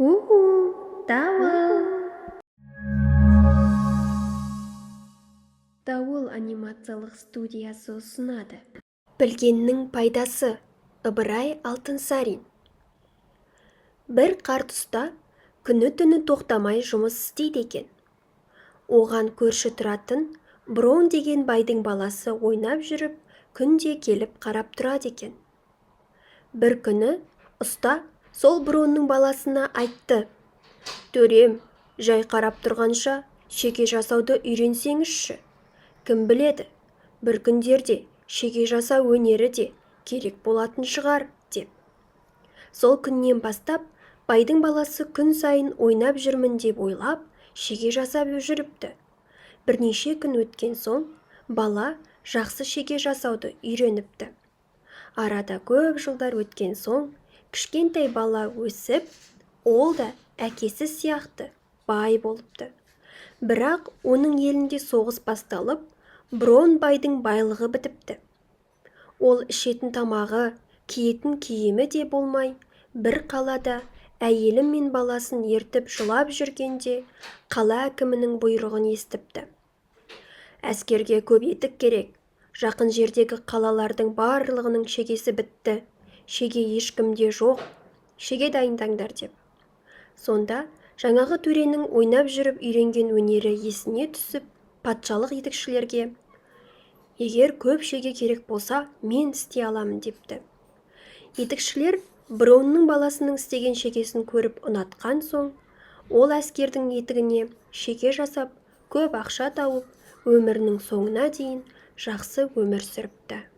Уху, Дауыл! Дауыл анимациялық студиясы ұсынады. Білгеннің пайдасы. Ыбырай Алтынсарин. Бір қарт ұста күні-түні тоқтамай жұмыс істейді екен. Оған көрші тұратын Броун деген байдың баласы ойнап жүріп, күнде келіп қарап тұрады екен. Бір күні ұста сол Броунның баласына айтты: «Төрем, жай қарап тұрғанша шеге жасауды үйренсеңізші. Кім біледі, бір күндерде шеге жасау өнері де керек болатын шығар», деп. Сол күннен бастап байдың баласы күн сайын ойнап жүрмін деп ойлап, шеге жасап жүріпті. Бірнеше күн өткен соң, бала жақсы шеге жасауды үйреніпті. Арада көп жылдар өткен соң, кішкентай бала өсіп, ол да әкесі сияқты бай болыпты. Бірақ оның елінде соғыс басталып, Броун байдың байлығы бітіпті. Ол ішетін тамағы, киетін киімі де болмай, бір қалада әйелі мен баласын ертіп жылап жүргенде, қала әкімінің бұйрығын естіпті. «Әскерге көп етік керек. Жақын жердегі қалалардың барлығының шегесі бітті. Шеге ешкімде жоқ. Шеге дайындаңдар», деп. Сонда жаңағы төренің ойнап жүріп үйренген өнері есіне түсіп, патшалық етікшілерге: «Егер көп шеге керек болса, мен істей аламын», депті. Етікшілер Броунның баласының істеген шегесін көріп ұнатқан соң, ол әскердің етігіне шеге жасап, көп ақша тауып, өмірінің соңына дейін жақсы өмір сүріпті.